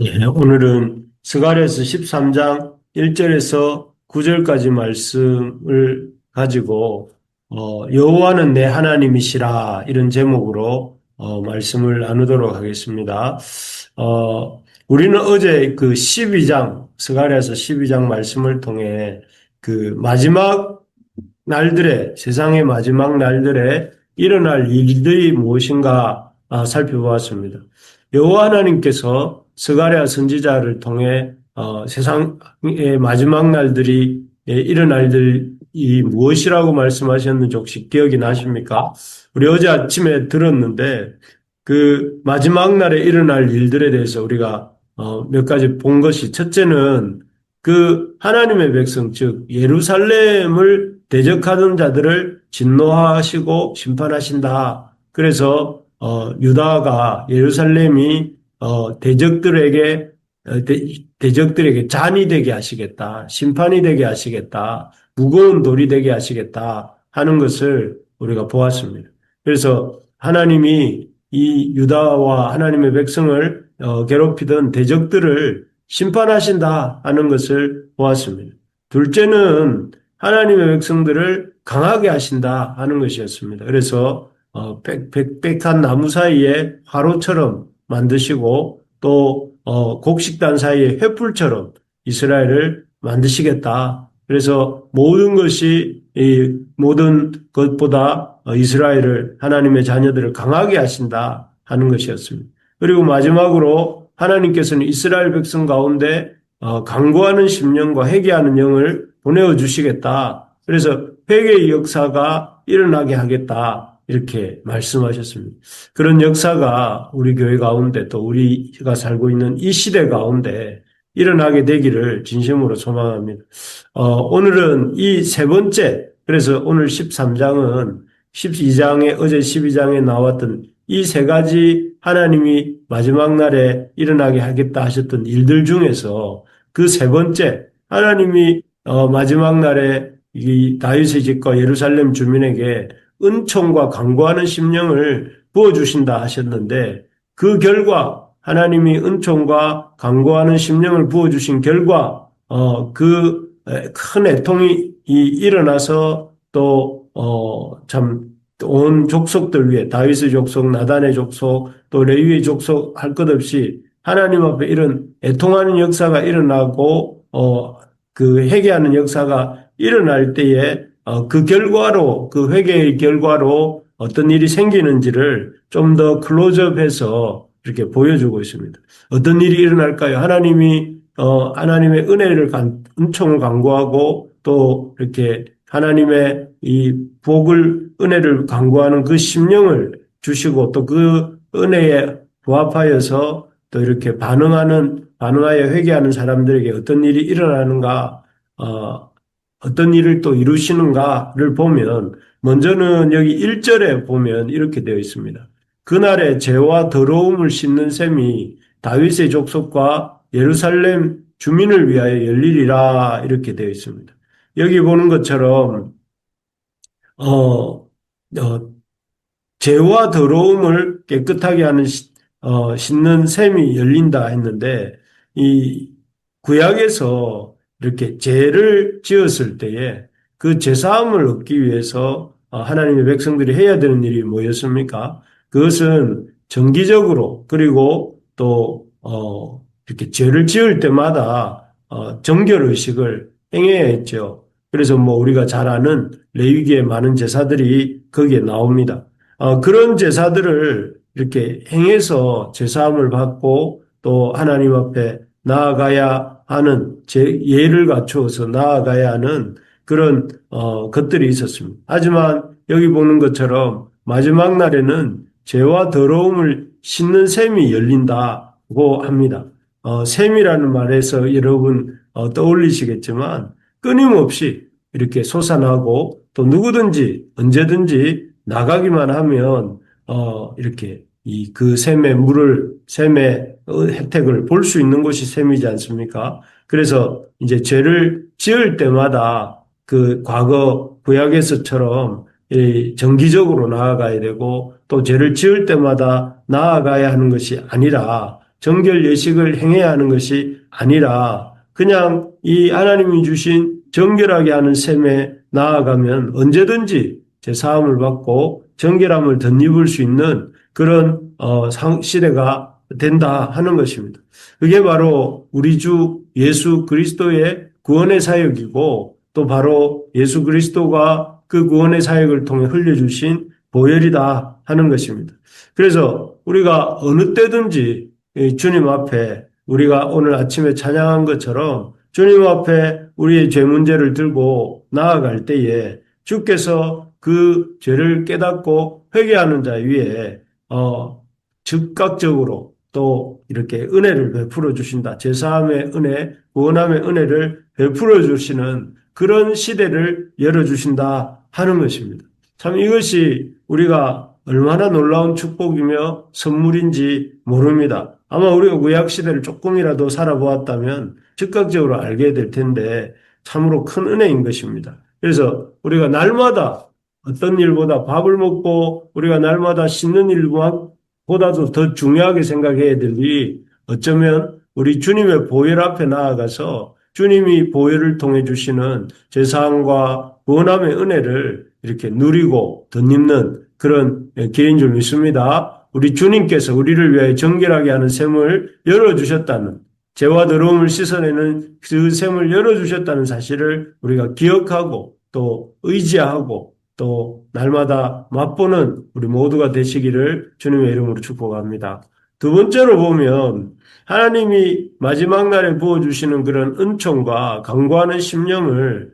예, 오늘은 스가랴서 13장 1절에서 9절까지 말씀을 가지고 여호와는 내 하나님이시라 이런 제목으로 말씀을 나누도록 하겠습니다. 우리는 어제 그 12장 스가랴서 12장 말씀을 통해 그 마지막 날들의 세상의 마지막 날들에 일어날 일들이 무엇인가 살펴보았습니다. 여호와 하나님께서 스가랴 선지자를 통해 세상의 마지막 날들이 일어날 일이 무엇이라고 말씀하셨는지 혹시 기억이 나십니까? 우리 어제 아침에 들었는데 그 마지막 날에 일어날 일들에 대해서 우리가 몇 가지 본 것이 첫째는 그 하나님의 백성 즉 예루살렘을 대적하던 자들을 진노하시고 심판하신다. 그래서 유다가 예루살렘이 대적들에게 잔이 되게 하시겠다. 심판이 되게 하시겠다. 무거운 돌이 되게 하시겠다 하는 것을 우리가 보았습니다. 그래서 하나님이 이 유다와 하나님의 백성을 괴롭히던 대적들을 심판하신다 하는 것을 보았습니다. 둘째는 하나님의 백성들을 강하게 하신다 하는 것이었습니다. 그래서 빽빽한 나무 사이에 화로처럼 만드시고 또 곡식단 사이에 횃불처럼 이스라엘을 만드시겠다. 그래서 모든 것이 이 모든 것보다 이스라엘을 하나님의 자녀들을 강하게 하신다 하는 것이었습니다. 그리고 마지막으로 하나님께서는 이스라엘 백성 가운데 강구하는 심령과 회개하는 영을 보내어 주시겠다. 그래서 회개의 역사가 일어나게 하겠다. 이렇게 말씀하셨습니다. 그런 역사가 우리 교회 가운데 또 우리가 살고 있는 이 시대 가운데 일어나게 되기를 진심으로 소망합니다. 오늘은 이 세 번째, 그래서 오늘 13장은 12장에, 어제 12장에 나왔던 이 세 가지 하나님이 마지막 날에 일어나게 하겠다 하셨던 일들 중에서 그 세 번째, 하나님이 마지막 날에 이 다윗의 집과 예루살렘 주민에게 은총과 강구하는 심령을 부어주신다 하셨는데 그 결과 하나님이 은총과 강구하는 심령을 부어주신 결과 그 큰 애통이 일어나서 또 참 온 족속들 위해 다윗의 족속, 나단의 족속, 또 레위의 족속 할 것 없이 하나님 앞에 이런 애통하는 역사가 일어나고 그 회개하는 역사가 일어날 때에 그 결과로 그 회개의 결과로 어떤 일이 생기는지를 좀 더 클로즈업해서 이렇게 보여주고 있습니다. 어떤 일이 일어날까요? 하나님의 은총을 강구하고 또 이렇게 하나님의 이 은혜를 강구하는 그 심령을 주시고 또 그 은혜에 부합하여서 또 이렇게 반응하여 회개하는 사람들에게 어떤 일이 일어나는가, 어떤 일을 또 이루시는가를 보면, 먼저는 여기 1절에 보면 이렇게 되어 있습니다. 그날에 죄와 더러움을 씻는 셈이 다윗의 족속과 예루살렘 주민을 위하여 열리리라 이렇게 되어 있습니다. 여기 보는 것처럼 어, 죄와 더러움을 깨끗하게 하는 씻는 셈이 열린다 했는데 이 구약에서 이렇게 죄를 지었을 때에 그 죄사함을 얻기 위해서 하나님의 백성들이 해야 되는 일이 뭐였습니까? 그것은 정기적으로 그리고 또 이렇게 죄를 지을 때마다 정결 의식을 행해야 했죠. 그래서 뭐 우리가 잘 아는 레위기의 많은 제사들이 거기에 나옵니다. 그런 제사들을 이렇게 행해서 제사함을 받고 또 하나님 앞에 나아가야 하는 예를 갖추어서 나아가야 하는 그런 것들이 있었습니다. 하지만 여기 보는 것처럼 마지막 날에는 죄와 더러움을 씻는 셈이 열린다고 합니다. 셈이라는 말에서 여러분 떠올리시겠지만 끊임없이 이렇게 솟아나고 또 누구든지 언제든지 나가기만 하면 이렇게 그 셈의 혜택을 볼 수 있는 곳이 셈이지 않습니까? 그래서 이제 죄를 지을 때마다 그 과거 구약에서처럼 정기적으로 나아가야 되고 또 죄를 지을 때마다 나아가야 하는 것이 아니라 정결 예식을 행해야 하는 것이 아니라 그냥 이 하나님이 주신 정결하게 하는 셈에 나아가면 언제든지 제사함을 받고 정결함을 덧입을 수 있는 그런 시대가 된다 하는 것입니다. 그게 바로 우리 주 예수 그리스도의 구원의 사역이고 또 바로 예수 그리스도가 그 구원의 사역을 통해 흘려주신 보혈이다 하는 것입니다. 그래서 우리가 어느 때든지 주님 앞에 우리가 오늘 아침에 찬양한 것처럼 주님 앞에 우리의 죄 문제를 들고 나아갈 때에 주께서 그 죄를 깨닫고 회개하는 자 위에 즉각적으로 또 이렇게 은혜를 베풀어 주신다. 제사함의 은혜, 구원함의 은혜를 베풀어 주시는 그런 시대를 열어주신다 하는 것입니다. 참 이것이 우리가 얼마나 놀라운 축복이며 선물인지 모릅니다. 아마 우리가 구약시대를 조금이라도 살아보았다면 즉각적으로 알게 될 텐데 참으로 큰 은혜인 것입니다. 그래서 우리가 날마다 어떤 일보다 밥을 먹고 우리가 날마다 씻는 일보다도 더 중요하게 생각해야 될 일이 어쩌면 우리 주님의 보혈 앞에 나아가서 주님이 보혈을 통해 주시는 제사함과 구원함의 은혜를 이렇게 누리고 덧입는 그런 길인 줄 믿습니다. 우리 주님께서 우리를 위하여 정결하게 하는 셈을 열어주셨다는 죄와 더러움을 씻어내는 그 셈을 열어주셨다는 사실을 우리가 기억하고 또 의지하고 또 날마다 맛보는 우리 모두가 되시기를 주님의 이름으로 축복합니다. 두 번째로 보면 하나님이 마지막 날에 부어주시는 그런 은총과 강구하는 심령을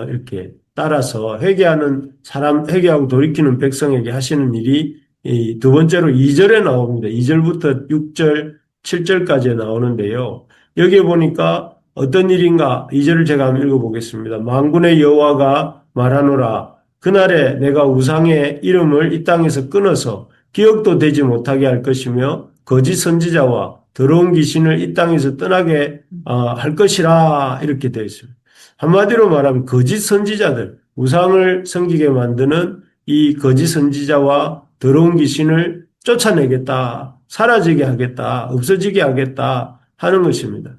이렇게 따라서 회개하는 사람, 회개하고 돌이키는 백성에게 하시는 일이 이 두 번째로 2절에 나옵니다. 2절부터 6절, 7절까지 나오는데요. 여기에 보니까 어떤 일인가 2절을 제가 한번 읽어보겠습니다. 만군의 여호와가 말하노라. 그날에 내가 우상의 이름을 이 땅에서 끊어서 기억도 되지 못하게 할 것이며 거짓 선지자와 더러운 귀신을 이 땅에서 떠나게 할 것이라 이렇게 되어 있습니다. 한마디로 말하면 거짓 선지자들, 우상을 섬기게 만드는 이 거짓 선지자와 더러운 귀신을 쫓아내겠다, 사라지게 하겠다, 없어지게 하겠다 하는 것입니다.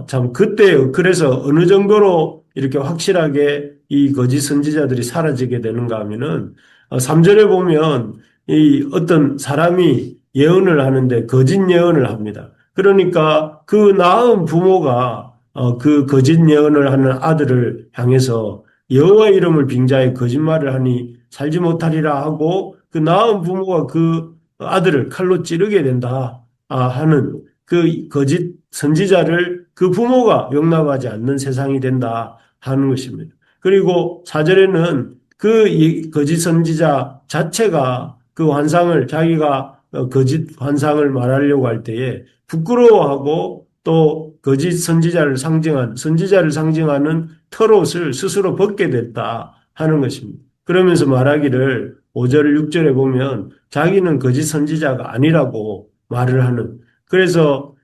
참 그때 그래서 어느 정도로 이렇게 확실하게 이 거짓 선지자들이 사라지게 되는가 하면은 3절에 보면 이 어떤 사람이 예언을 하는데 거짓 예언을 합니다. 그러니까 그 낳은 부모가 그 거짓 예언을 하는 아들을 향해서 여호와 이름을 빙자해 거짓말을 하니 살지 못하리라 하고 그 낳은 부모가 그 아들을 칼로 찌르게 된다 하는 그 거짓 선지자를 그 부모가 용납하지 않는 세상이 된다 하는 것입니다. 그리고 4절에는 그 거짓 선지자 자체가 그 환상을 자기가 거짓 환상을 말하려고 할 때에 부끄러워하고 또 거짓 선지자를 상징하는 털옷을 스스로 벗게 됐다 하는 것입니다. 그러면서 말하기를 5절, 6절에 보면 자기는 거짓 선지자가 아니라고 말을 하는 그래서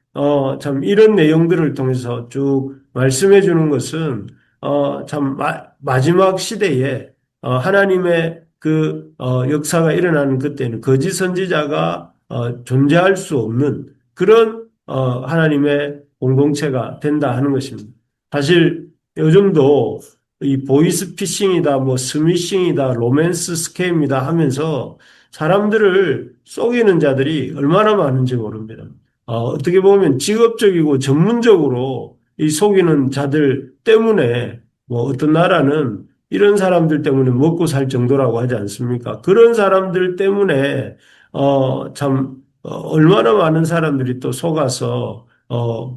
참 이런 내용들을 통해서 쭉 말씀해 주는 것은 참 마지막 시대에 하나님의 그 역사가 일어나는 그때는 거짓 선지자가 존재할 수 없는 그런 하나님의 공동체가 된다 하는 것입니다. 사실 요즘도 이 보이스피싱이다, 뭐 스미싱이다, 로맨스 스캠이다 하면서 사람들을 속이는 자들이 얼마나 많은지 모릅니다. 어떻게 보면 직업적이고 전문적으로 이 속이는 자들 때문에 뭐 어떤 나라는 이런 사람들 때문에 먹고 살 정도라고 하지 않습니까? 그런 사람들 때문에 참 얼마나 많은 사람들이 또 속아서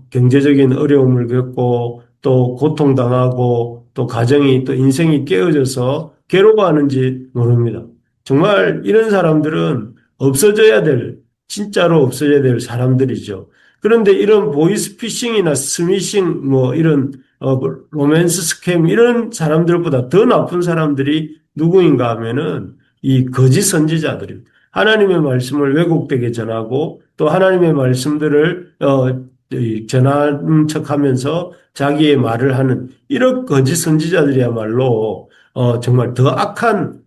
경제적인 어려움을 겪고 또 고통당하고 또 가정이 또 인생이 깨어져서 괴로워하는지 모릅니다. 정말 이런 사람들은 없어져야 될 진짜로 없어져야 될 사람들이죠. 그런데 이런 보이스피싱이나 스미싱 뭐 이런 로맨스 스캠 이런 사람들보다 더 나쁜 사람들이 누구인가 하면은 이 거짓 선지자들입니다. 하나님의 말씀을 왜곡되게 전하고 또 하나님의 말씀들을 전하는 척하면서 자기의 말을 하는 이런 거짓 선지자들이야말로 정말 더 악한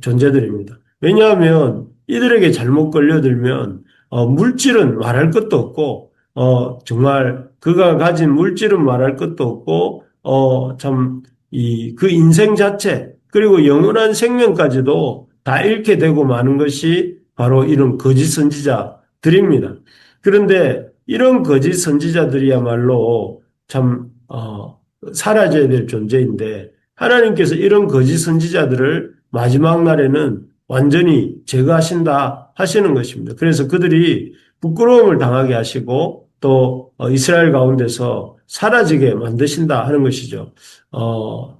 존재들입니다. 왜냐하면 이들에게 잘못 걸려들면 물질은 말할 것도 없고, 정말 그가 가진 물질은 말할 것도 없고, 참, 그 인생 자체, 그리고 영원한 생명까지도 다 잃게 되고 마는 것이 바로 이런 거짓 선지자들입니다. 그런데 이런 거짓 선지자들이야말로 참, 사라져야 될 존재인데, 하나님께서 이런 거짓 선지자들을 마지막 날에는 완전히 제거하신다 하시는 것입니다. 그래서 그들이 부끄러움을 당하게 하시고 또 이스라엘 가운데서 사라지게 만드신다 하는 것이죠.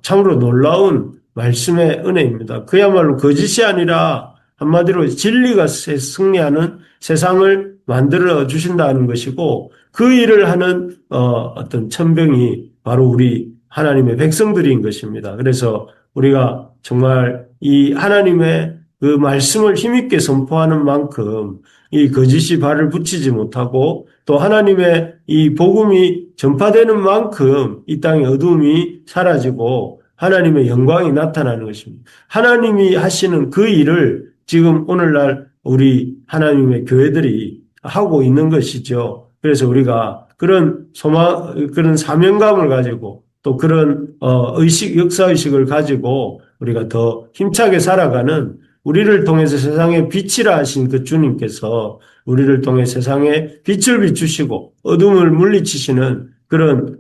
참으로 놀라운 말씀의 은혜입니다. 그야말로 거짓이 아니라 한마디로 진리가 승리하는 세상을 만들어 주신다는 것이고 그 일을 하는 어떤 천병이 바로 우리 하나님의 백성들인 것입니다. 그래서 우리가 정말 이 하나님의 그 말씀을 힘있게 선포하는 만큼 이 거짓이 발을 붙이지 못하고 또 하나님의 이 복음이 전파되는 만큼 이 땅의 어둠이 사라지고 하나님의 영광이 나타나는 것입니다. 하나님이 하시는 그 일을 지금 오늘날 우리 하나님의 교회들이 하고 있는 것이죠. 그래서 우리가 그런 소망, 그런 사명감을 가지고 또 그런 역사의식을 가지고 우리가 더 힘차게 살아가는 우리를 통해서 세상에 빛이라 하신 그 주님께서 우리를 통해 세상에 빛을 비추시고 어둠을 물리치시는 그런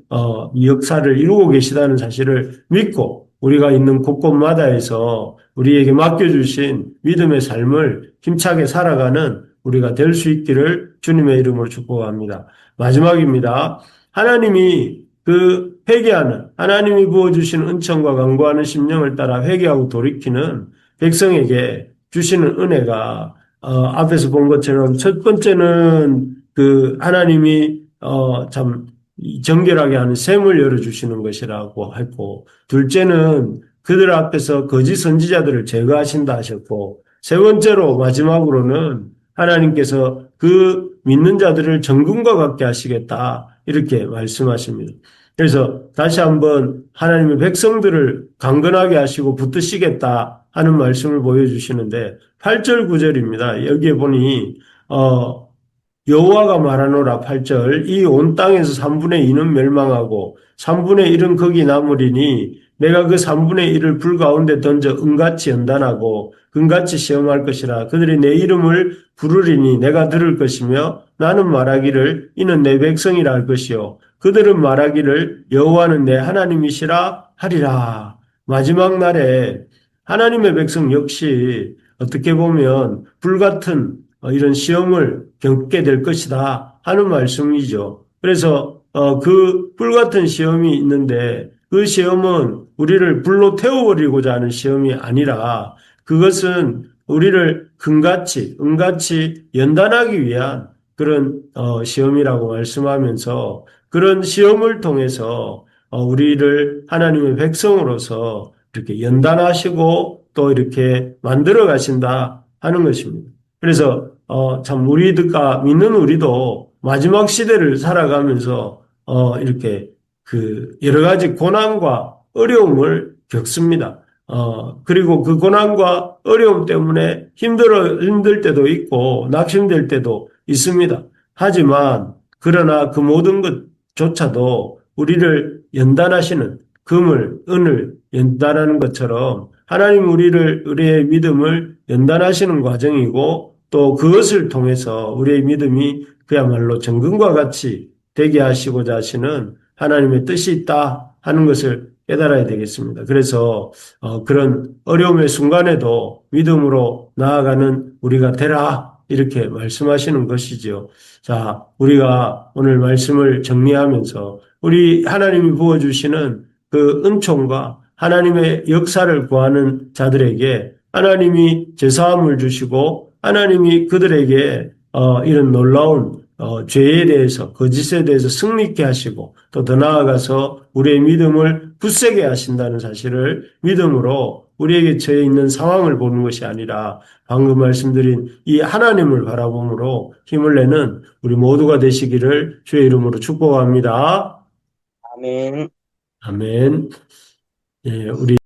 역사를 이루고 계시다는 사실을 믿고 우리가 있는 곳곳마다에서 우리에게 맡겨주신 믿음의 삶을 힘차게 살아가는 우리가 될 수 있기를 주님의 이름으로 축복합니다. 마지막입니다. 하나님이 그 회개하는 하나님이 부어주신 은총과 강구하는 심령을 따라 회개하고 돌이키는 백성에게 주시는 은혜가 앞에서 본 것처럼 첫 번째는 그 하나님이 참 정결하게 하는 샘을 열어주시는 것이라고 했고 둘째는 그들 앞에서 거짓 선지자들을 제거하신다 하셨고 세 번째로 마지막으로는 하나님께서 그 믿는 자들을 정금과 같게 하시겠다 이렇게 말씀하십니다. 그래서 다시 한번 하나님의 백성들을 강건하게 하시고 붙드시겠다 하는 말씀을 보여주시는데 8절 9절입니다. 여기에 보니 여호와가 말하노라 8절 이 온 땅에서 3분의 2는 멸망하고 3분의 1은 거기 남으리니 내가 그 3분의 1을 불 가운데 던져 은같이 연단하고 금같이 시험할 것이라 그들이 내 이름을 부르리니 내가 들을 것이며 나는 말하기를 이는 내 백성이라 할 것이요 그들은 말하기를 여호와는 내 하나님이시라 하리라. 마지막 날에 하나님의 백성 역시 어떻게 보면 불같은 이런 시험을 겪게 될 것이다 하는 말씀이죠. 그래서 그 불같은 시험이 있는데 그 시험은 우리를 불로 태워버리고자 하는 시험이 아니라 그것은 우리를 금같이 은같이 연단하기 위한 그런 시험이라고 말씀하면서 그런 시험을 통해서 우리를 하나님의 백성으로서 이렇게 연단하시고 또 이렇게 만들어 가신다 하는 것입니다. 그래서 참 우리가 믿는 우리도 마지막 시대를 살아가면서 이렇게 그 여러 가지 고난과 어려움을 겪습니다. 그리고 그 고난과 어려움 때문에 힘들 때도 있고 낙심될 때도 있습니다. 하지만 그러나 그 모든 것조차도 우리를 연단하시는 은을 연단하는 것처럼 하나님 우리의 믿음을 연단하시는 과정이고 또 그것을 통해서 우리의 믿음이 그야말로 정금과 같이 되게 하시고자 하시는 하나님의 뜻이 있다 하는 것을 깨달아야 되겠습니다. 그래서 그런 어려움의 순간에도 믿음으로 나아가는 우리가 되라 이렇게 말씀하시는 것이지요. 자, 우리가 오늘 말씀을 정리하면서 우리 하나님이 부어주시는 그 은총과 하나님의 역사를 구하는 자들에게 하나님이 제사함을 주시고 하나님이 그들에게 이런 놀라운 죄에 대해서 거짓에 대해서 승리케 하시고 또 더 나아가서 우리의 믿음을 굳세게 하신다는 사실을 믿음으로 우리에게 처해 있는 상황을 보는 것이 아니라 방금 말씀드린 이 하나님을 바라봄으로 힘을 내는 우리 모두가 되시기를 주의 이름으로 축복합니다. 아멘. 아멘. 예, 우리